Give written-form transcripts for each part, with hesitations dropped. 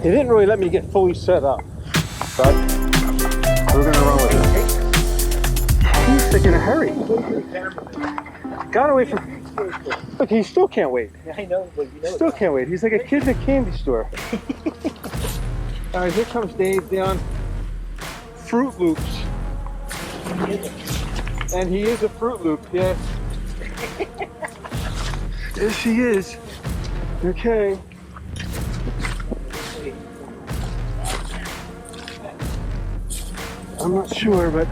He didn't really let me get fully set up, but we're gonna run with it. He's like in a hurry. Got away from. Look, he still can't wait. I know, but you know. Still can't wait. He's like a kid in a candy store. All right, here comes Dave down Fruit Loops. And he is a Fruit Loop, yes. Yes, he is. Okay. I'm not sure, but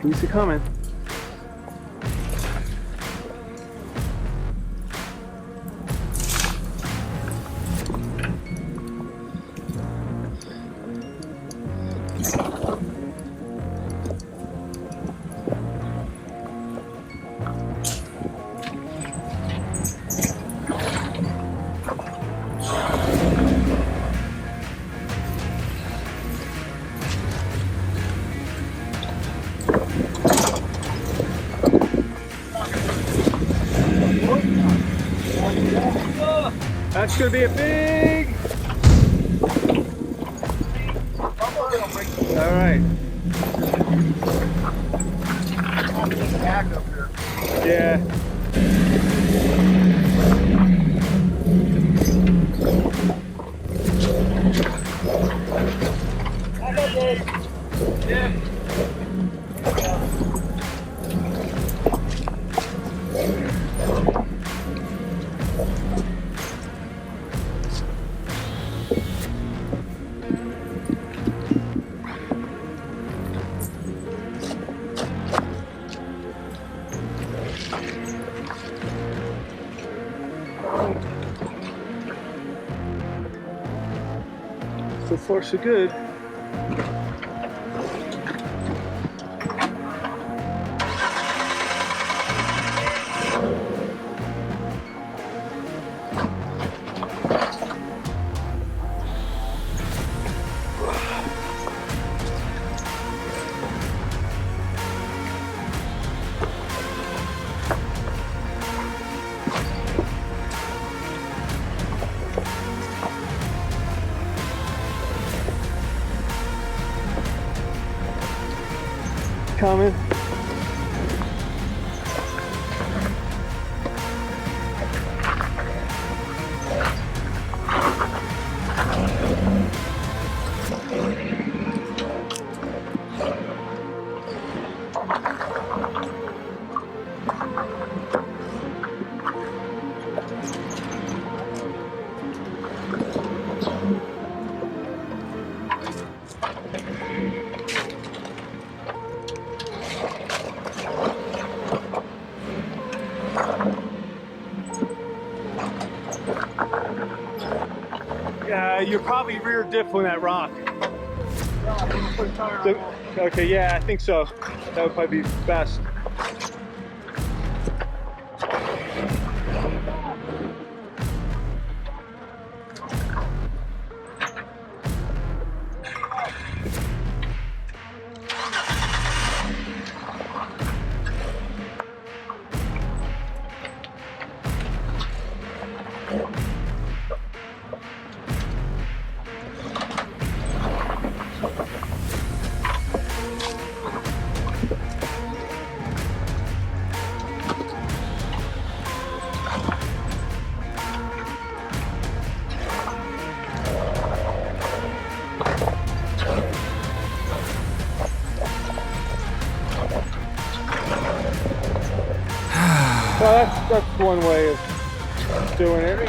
he's coming. That's gonna be a big. All right. Yeah. Yeah. So far, so good. Coming. You're probably rear diff on that rock. Okay, yeah, I think so. That would probably be best. Well, that's one way of doing it.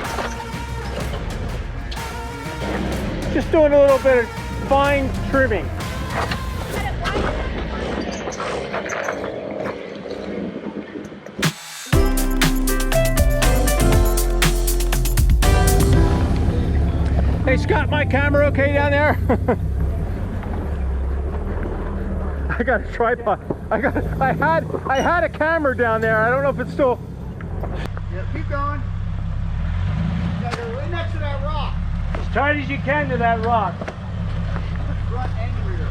Just doing a little bit of fine trimming. Hey Scott, my camera okay down there? I got a tripod. I had a camera down there. I don't know if it's still. Yeah, keep going. Yeah, you're right next to that rock. As tight as you can to that rock. Front and rear.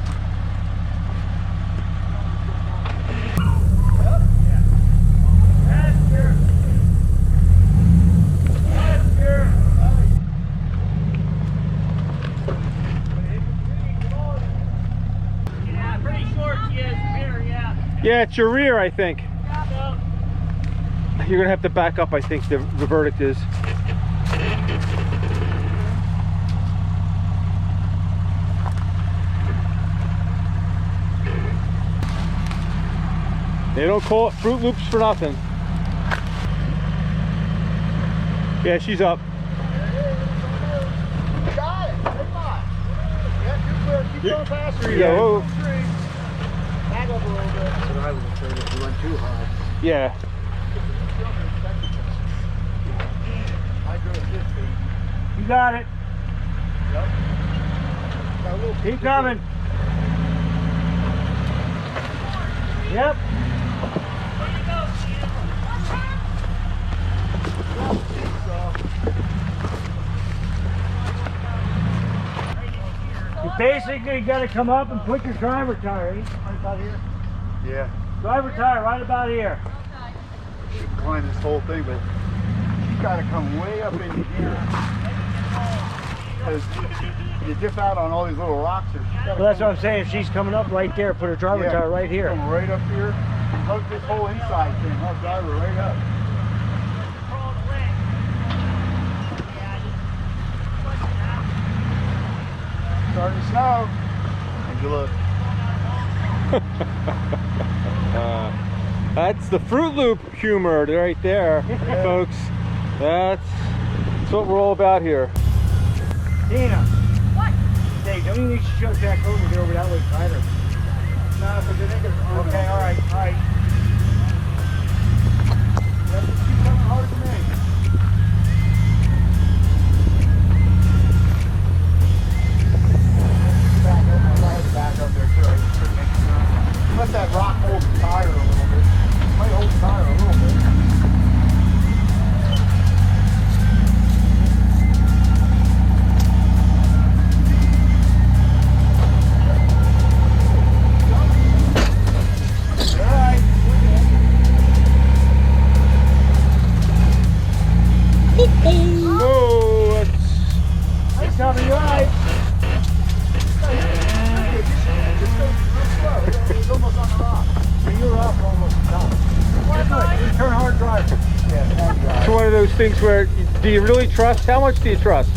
Yeah, it's your rear, I think. You're gonna have to back up, I think the verdict is. They don't call it Fruit Loops for nothing. Yeah, she's up. Got it. Come on. Yeah, you're clear. Keep going faster. Yeah, whoa. Back up a little bit. That's what I was afraid if you went too high. Yeah. I drove 50. You got it. Yep. Got a little Keep coming. Yep. You basically got to come up and put your driver tire right about here. Yeah. Driver tire right about here. You should climb this whole thing, but you got to come way up in here. Because you dip out on all these little rocks. Well, that's what I'm saying. She's coming up right there. Put her driver tire right here. Come right up here. Hook this whole inside thing. Hook driver right up. Starting to snow. And you look. That's the Fruit Loop humor right there, folks. That's what we're all about here. Tina. What? Hey, don't you think she should back over and get over that way tighter? No, because I think it's okay, all right. Let's just keep coming hard to me. Back up there too. Let that rock hold the tire a little bit. It might hold the tire a little bit. Whoa, that's... Nice cover, you're right. It's almost on the rock. You're off almost the top. You turn hard driver. Yeah, It's one of those things where, do you really trust? How much do you trust?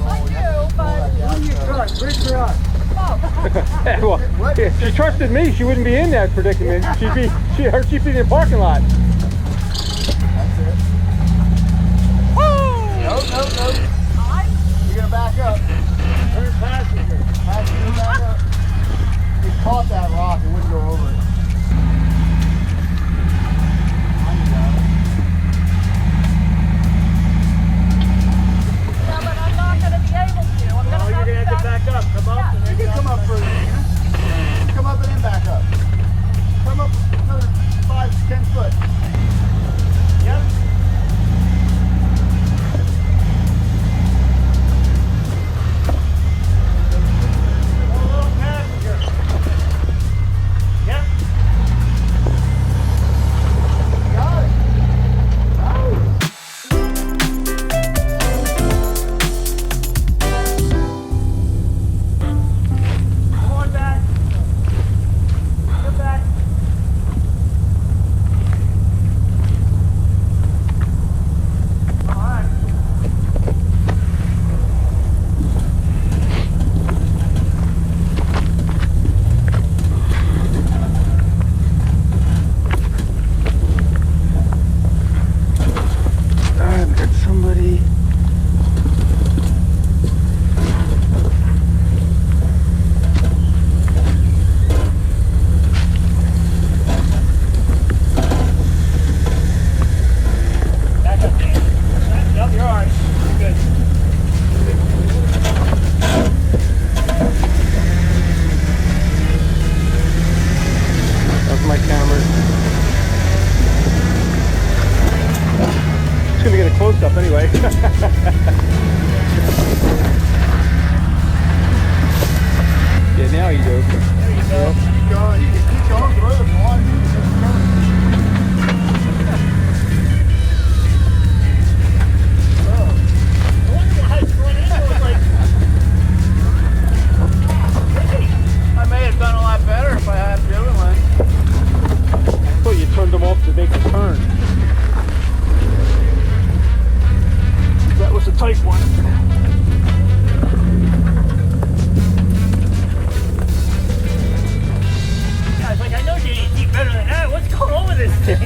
I do, but Who do you trust? Bridge or us? Well, if she trusted me, she wouldn't be in that predicament. She'd be in the parking lot. That's it. No. You're gonna back up. Turn passenger. Passenger back up. You caught that rock, it wouldn't go over it. yeah, but I'm not going to be able to. I'm Oh, you're going to have to back up. Come up. Yeah, And then You can come up further, Tina. Come up and then back up. Come up another 5-10 foot. Yep. A little passenger. Yep. Got it. Nice. Come on back. Get back. All right. I've got somebody. Back up, Dan. Yep, you're all right. You're good. That's my camera. It's gonna get a close up anyway. Yeah, now you do. There you go. Keep going. You can keep going through if you want. You can just turn. I wonder how it's going in. It was like, I may have done a lot better if I had the other one. this thing.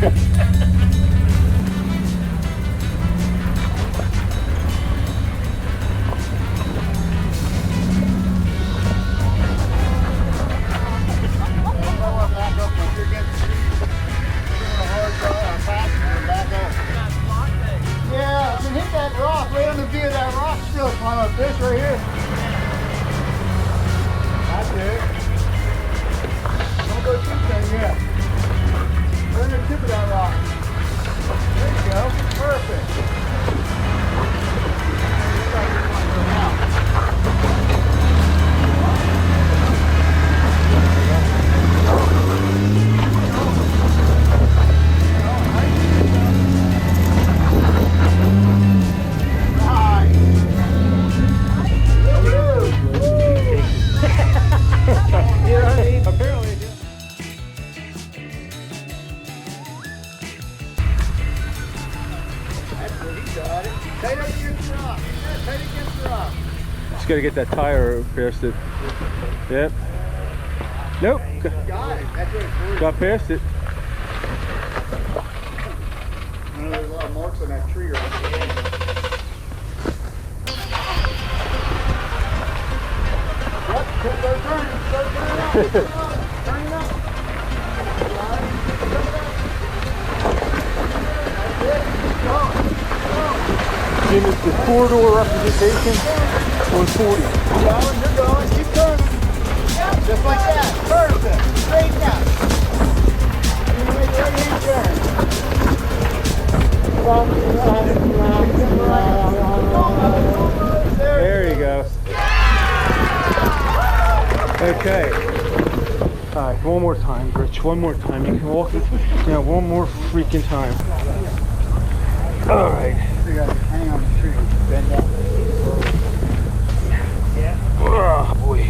Yeah, I can hit that rock right on the view of that rock still. Climb up this right here. That's it. Don't go too far yet. Turn the tip of that rock. There you go. Perfect. Just gotta get that tire past it. Yep. Nope. Got it. That's what it's for. Got past it. I know there's a lot of marks on that tree right there. Yep, start turning. Start turning up. Turning up. Jim, it's the 4-door representation. 140. You're going. Keep turning. Just like that. Perfect. Straight down. You're going to make a right-hand turn. There you go. Okay. All right, one more time, Rich. One more time. You can walk it. Yeah, one more freaking time. All right. You got to hang on the tree. Bend that. Oh boy.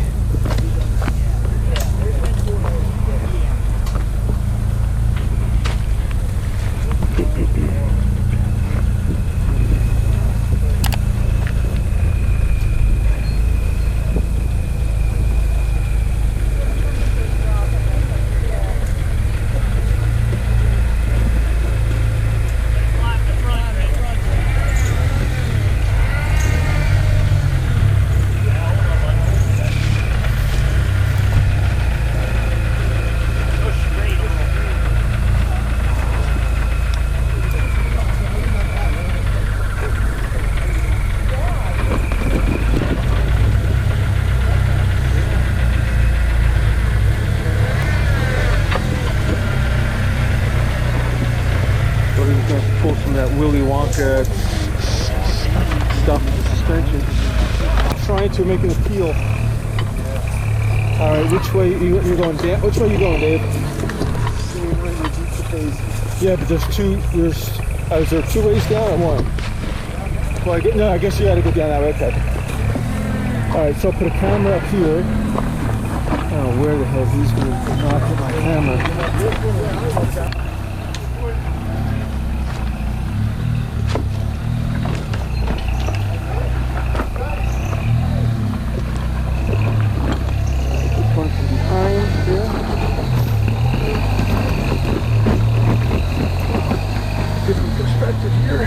Stuff with the suspension. Trying to make it appeal. All right, which way you're going, Dan? Which way are you going, Dave? Yeah, but there's two. Is there 2 ways down or one? Well, no, I guess you got to go down that way. Okay. All right, so I'll put a camera up here. I don't know where the hell he's going to not put my camera. Different perspective here.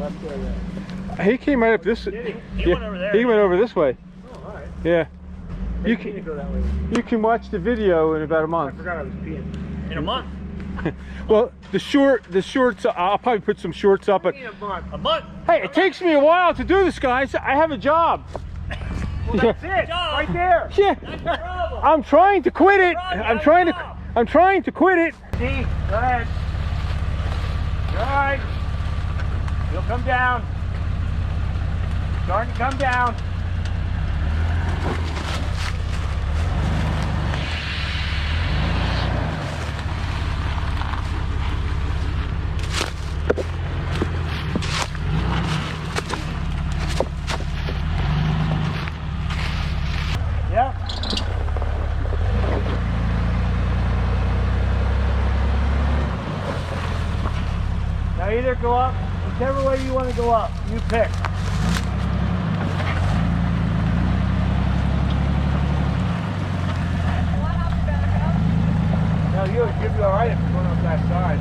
left there. He came right up this. Did he? He went over there. He went over this way. Oh, all right. Yeah. You Maybe can go that way. you can watch the video in about a I month. forgot I was peeing. In a month? Well, the shorts. I'll probably put some shorts up. But In a month. A month? hey, it takes me a while to do this, guys. I have a job. Well, that's it. Right there. Yeah. That's the problem. I'm trying to quit it. I'm trying to quit it. See? Go ahead. All right. You'll come down. Starting to come down. Yep. Now either go up, whichever way you want to go up, you pick. Now you'll be all right if you're going up that side.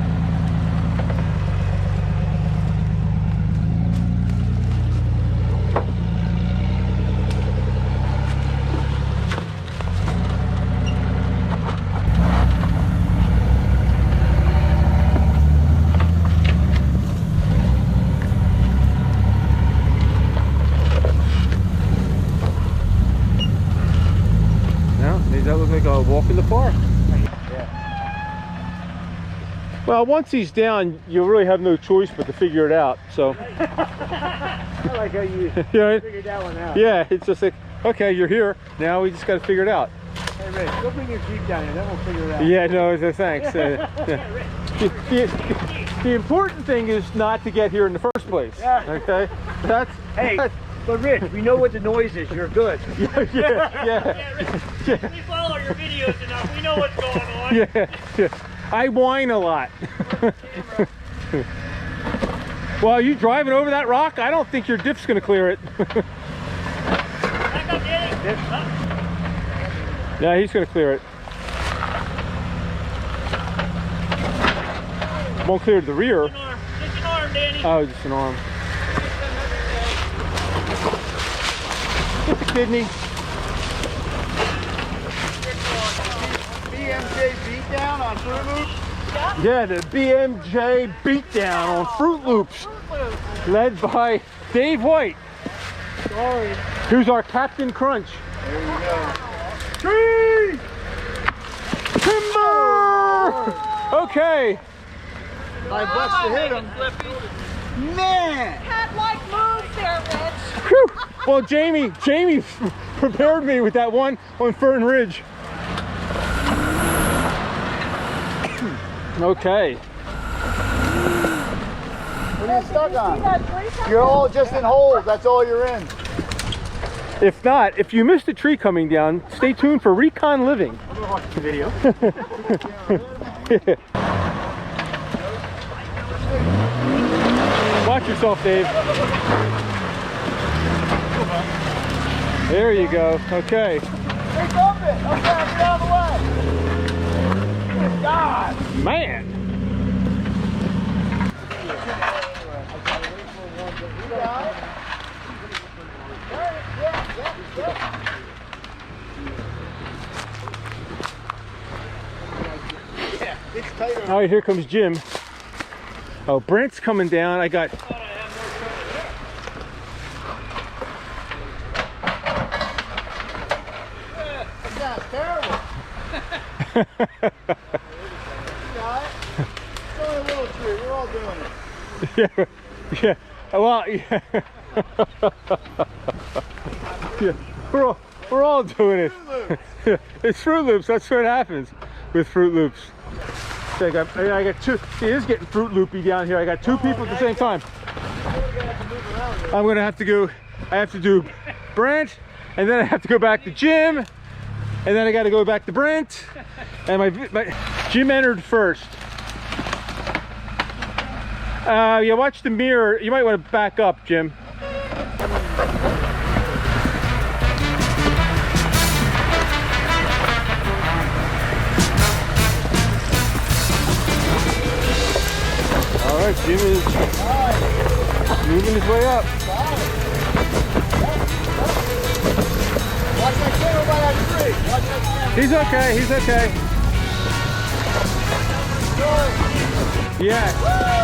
That looks like a walk in the park. Well, once he's down, you really have no choice but to figure it out. So. I like how you Yeah. figured that one out. Yeah, it's just like, okay, you're here. Now we just got to figure it out. Hey, Rich, go bring your Jeep down here, then we'll figure it out. Yeah, no, thanks. The important thing is not to get here in the first place. Yeah. Okay. Hey, but Rich, we know what the noise is. You're good. Yeah. We follow your videos enough. We know what's going on. Yeah. I whine a lot. Well, you driving over that rock? I don't think your diff's going to clear it. Back up, Danny. Yeah, he's going to clear it. Won't clear the rear. Just an arm, Danny. Oh, just an arm. It's a kidney. BMJ beatdown on Fruit Loops. Yeah, the BMJ beatdown on Fruit Loops, led by Dave White, who's our Captain Crunch. There you go. Tree! Timber! Okay. $5 to hit him. Man! Cat-like moves there, Rich. Whew. Well, Jamie prepared me with that one on Fern Ridge. Okay. What are you stuck on? You're all just in holes. That's all you're in. If not, if you missed a tree coming down, stay tuned for Recon Living. I'm gonna watch the video. Watch yourself, Dave. There you go. Okay. Hey, dump it. Okay, get out of the way. Good God. Man. Yeah, it's tighter. All right, here comes Jim. Oh, Brent's coming down. I got. That's terrible. You got it. It's only a little tree. We're all doing it. Yeah. Well, yeah. Yeah. We're all doing it. It's Fruit Loops. That's what happens with Fruit Loops. So I got two. It is getting Fruit Loopy down here. I got two people at the same time. I'm gonna have to go. I have to do Brent, and then I have to go back to Jim, and then I got to go back to Brent. And my Jim entered first. Yeah, watch the mirror. You might want to back up, Jim. All right, Jim is. Moving his way up. Watch that camera by that tree. Watch that camera. He's okay, he's okay. Go. Yeah.